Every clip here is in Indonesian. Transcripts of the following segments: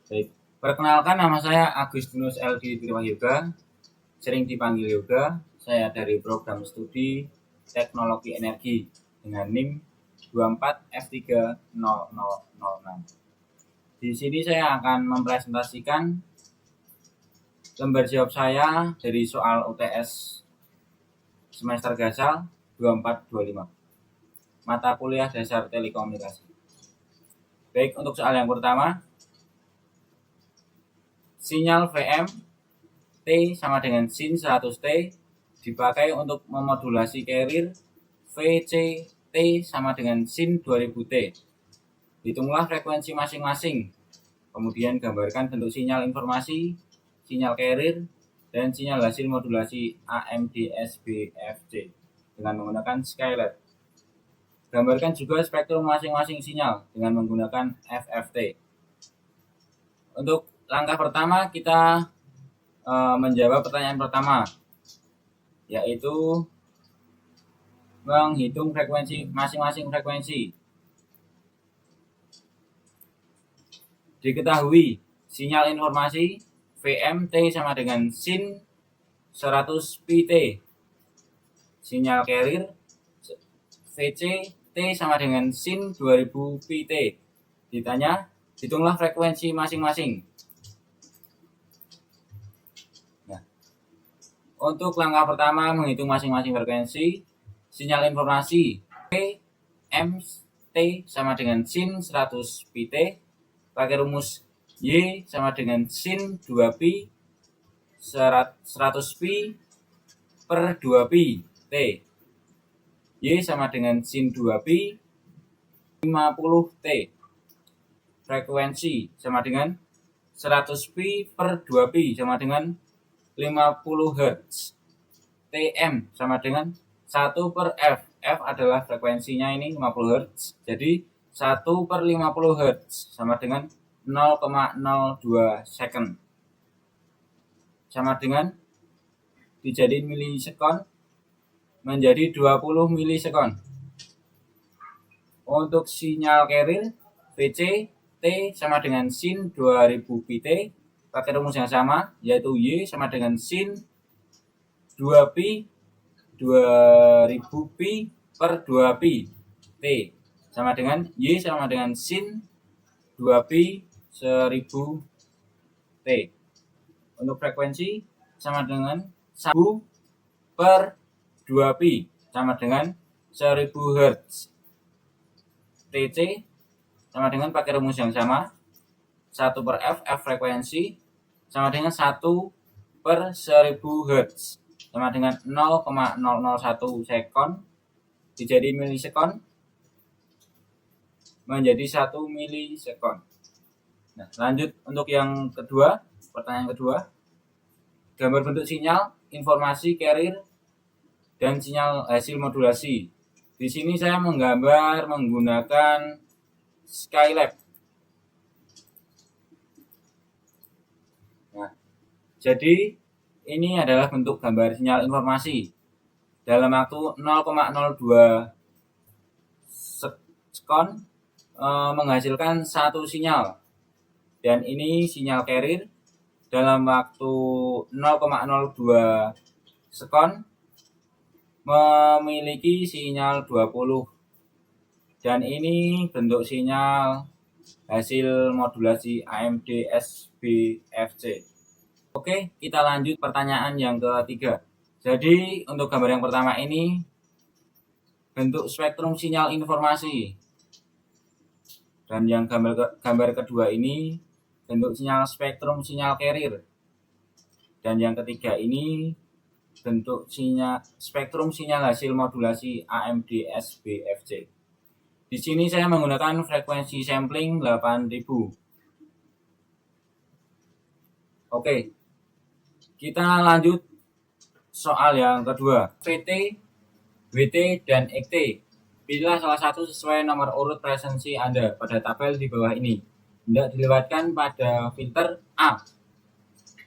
Baik, perkenalkan nama saya Agustinus Eldi Triwayoga, sering dipanggil Yoga. Saya dari program studi Teknologi Energi dengan NIM 24F30006. Di sini saya akan mempresentasikan lembar jawab saya dari soal UTS semester Gasal 2425, mata kuliah dasar telekomunikasi. Baik, untuk soal yang pertama, sinyal VM T sama dengan sin 100T dipakai untuk memodulasi carrier VC T sama dengan sin 2000T. Hitunglah frekuensi masing-masing. Kemudian gambarkan bentuk sinyal informasi, sinyal carrier, dan sinyal hasil modulasi AMD-SBFC dengan menggunakan Skylab. Gambarkan juga spektrum masing-masing sinyal dengan menggunakan FFT. Untuk langkah pertama, kita menjawab pertanyaan pertama, yaitu menghitung frekuensi masing-masing frekuensi. Diketahui sinyal informasi VMT sama dengan sin 100PT. Sinyal carrier VC T sama dengan sin 2000PT. Ditanya, hitunglah frekuensi masing-masing. Nah, untuk langkah pertama menghitung masing-masing frekuensi, sinyal informasi VMT sama dengan sin 100PT, pakai rumus Y sama dengan sin 2pi 100pi per 2pi T. Y sama dengan sin 2pi 50T. Frekuensi sama dengan 100pi per 2pi sama dengan 50 Hz. TM sama dengan 1 per F. F adalah frekuensinya ini 50 Hz. Jadi 1 per 50 Hz sama dengan 0,02 second. Sama dengan dijadiin milisekon menjadi 20 milisekon. Untuk sinyal carrier VC T sama dengan sin 2000pt, pakai rumus yang sama, yaitu Y sama dengan sin 2pi 2000pi per 2pi T, sama dengan Y sama dengan sin 2pi 1000T. Untuk frekuensi sama dengan 1000 per 2pi sama dengan 1000 Hz. TC sama dengan pakai rumus yang sama, 1 per F, F frekuensi, sama dengan 1 per 1000 Hz, sama dengan 0,001 sekon, dijadiin milisekon, menjadi 1 milisekon. Nah, lanjut untuk yang kedua, pertanyaan kedua. Gambar bentuk sinyal, informasi carrier, dan sinyal hasil modulasi. Di sini saya menggambar menggunakan Skylab. Nah, jadi ini adalah bentuk gambar sinyal informasi dalam waktu 0,02 sekon menghasilkan satu sinyal, dan ini sinyal carrier dalam waktu 0,02 sekon memiliki sinyal 20, dan ini bentuk sinyal hasil modulasi AMD-SBFC. Oke, kita lanjut pertanyaan yang ketiga. Jadi untuk gambar yang pertama ini bentuk spektrum sinyal informasi, dan yang gambar kedua ini bentuk sinyal spektrum sinyal carrier, dan yang ketiga ini bentuk sinyal spektrum sinyal hasil modulasi AMD-SBFC. Di sini saya menggunakan frekuensi sampling 8000. Oke, kita lanjut soal yang kedua. VT, WT, dan XT. Pilihlah salah satu sesuai nomor urut presensi Anda pada tabel di bawah ini. Tidak dilewatkan pada filter A.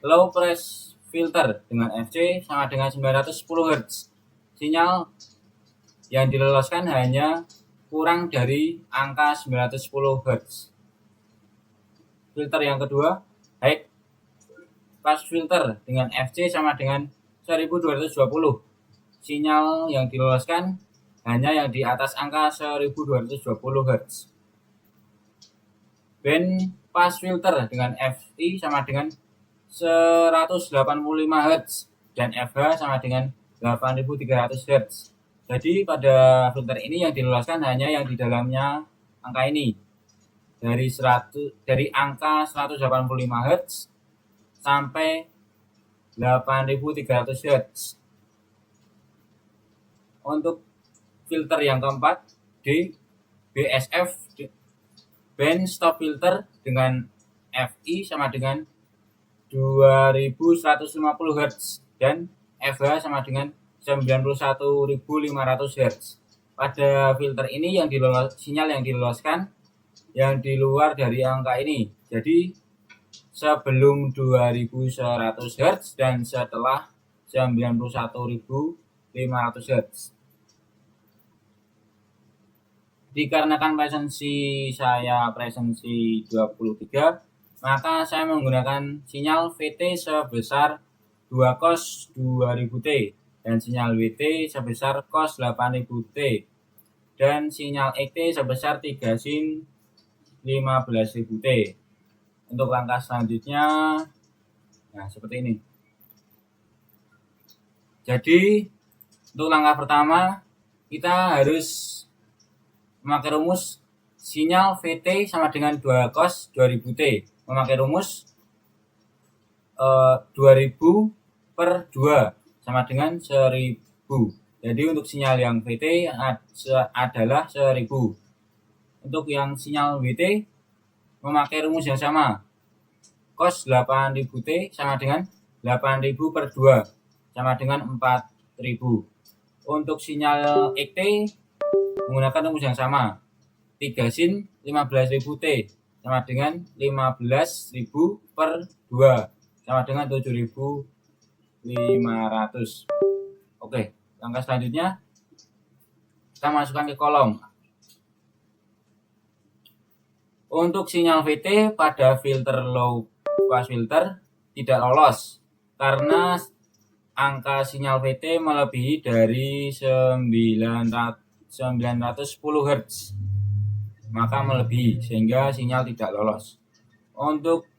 Low press filter dengan FC sama dengan 910 Hz. Sinyal yang diloloskan hanya kurang dari angka 910 Hz. filter yang kedua, high pass filter dengan FC sama dengan 1220. Sinyal yang diloloskan hanya yang di atas angka 1220 Hz. Band pass filter dengan FI sama dengan 185 Hz dan FH sama dengan 8300 Hz. Jadi pada filter ini yang diloloskan hanya yang di dalamnya angka ini. Dari angka 185 Hz sampai 8300 Hz. Untuk filter yang keempat, D, BSF, band stop filter dengan FI sama dengan 2150 Hz dan FH sama dengan 91.500 Hz. Pada filter ini sinyal yang diloloskan yang di luar dari angka ini. Jadi sebelum 2100 Hz dan setelah 91.500 Hz. Dikarenakan saya presensi 23, maka saya menggunakan sinyal VT sebesar 2 cos 2000T dan sinyal WT sebesar cos 8000T dan sinyal ET sebesar 3 sin 15.000T. Untuk langkah selanjutnya, nah seperti ini. Jadi untuk langkah pertama kita harus memakai rumus sinyal VT sama dengan 2 cos 2000T. Memakai rumus 2000 per 2 sama dengan 1000. Jadi untuk sinyal yang VT adalah 1000. Untuk yang sinyal WT memakai rumus yang sama. Cos 8000T sama dengan 8000 per 2 sama dengan 4000. Untuk sinyal ET menggunakan rumus yang sama. 3 sin 15.000T sama dengan 15.000 per 2 sama dengan 7.500. Oke, langkah selanjutnya kita masukkan ke kolom. Untuk sinyal VT pada filter low pass filter tidak lolos karena angka sinyal VT melebihi dari 910 Hz, maka melebihi sehingga sinyal tidak lolos. Untuk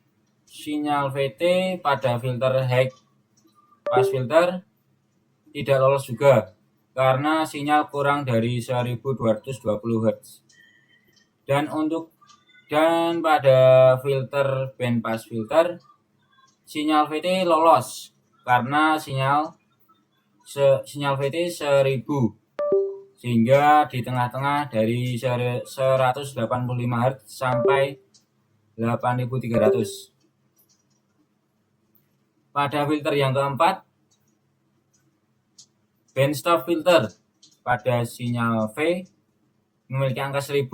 sinyal VT pada filter high pass filter tidak lolos juga karena sinyal kurang dari 1220 Hz. Dan pada filter band pass filter sinyal VT lolos karena sinyal VT 1000 sehingga di tengah-tengah dari 185 Hz sampai 8300. Pada filter yang keempat, band stop filter pada sinyal V memiliki angka 1000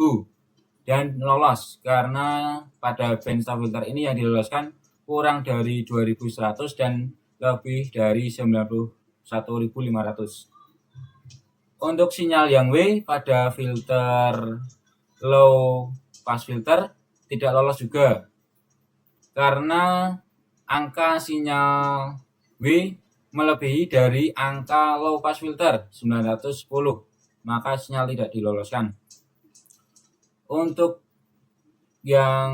dan lolos karena pada band stop filter ini yang diloloskan kurang dari 2100 dan lebih dari 91.500. Untuk sinyal yang W pada filter low pass filter tidak lolos juga karena angka sinyal W melebihi dari angka low pass filter 910, maka sinyal tidak diloloskan. Untuk yang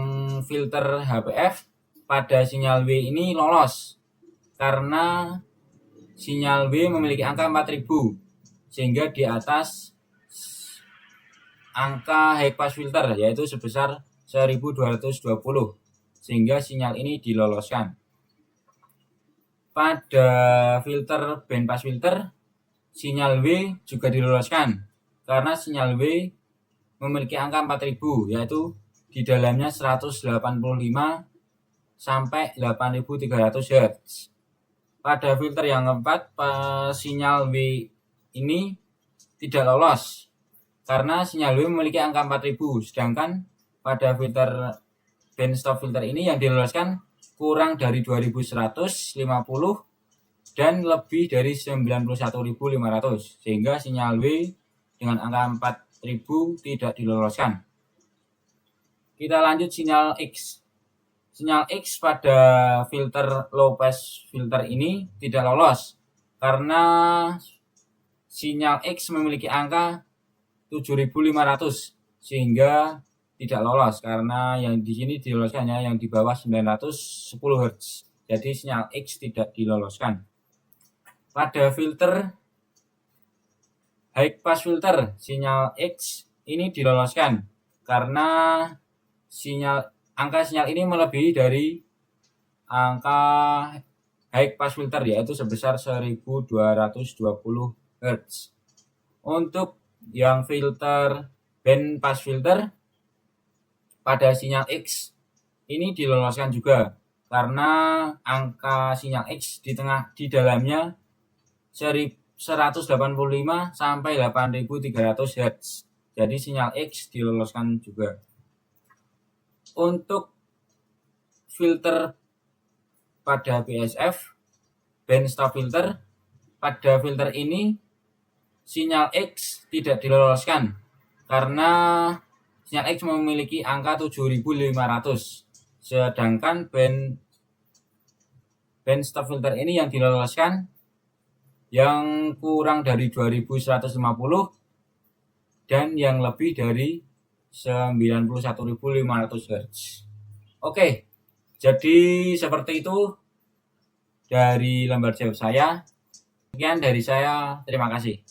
filter HPF pada sinyal W ini lolos karena sinyal W memiliki angka 4000 sehingga di atas angka high pass filter yaitu sebesar 1220 sehingga sinyal ini diloloskan. Pada filter band pass filter sinyal W juga diloloskan karena sinyal W memiliki angka 4000 yaitu di dalamnya 185 sampai 8300 Hz. Pada filter yang keempat sinyal W ini tidak lolos karena sinyal W memiliki angka 4000 sedangkan pada filter band stop filter ini yang diloloskan kurang dari 2150 dan lebih dari 91.500 sehingga sinyal W dengan angka 4000 tidak diloloskan. Kita lanjut sinyal X. sinyal X pada filter low pass filter ini tidak lolos karena sinyal X memiliki angka 7500 sehingga tidak lolos karena yang di sini diloloskan hanya yang di bawah 910 Hz. Jadi sinyal X tidak diloloskan. Pada filter high pass filter, sinyal X ini diloloskan karena angka sinyal ini melebihi dari angka high pass filter, yaitu sebesar 1220 Hz. Untuk yang filter band pass filter pada sinyal X ini diloloskan juga karena angka sinyal X di dalamnya 185 sampai 8300 Hz. Jadi sinyal X diloloskan juga. Untuk filter pada BSF band stop filter, pada filter ini sinyal X tidak diloloskan karena sinyal X memiliki angka 7500. Sedangkan band stop filter ini yang diloloskan yang kurang dari 2150 dan yang lebih dari 91.500 Hz. Oke, jadi seperti itu dari lembar jawab saya. Sekian dari saya, terima kasih.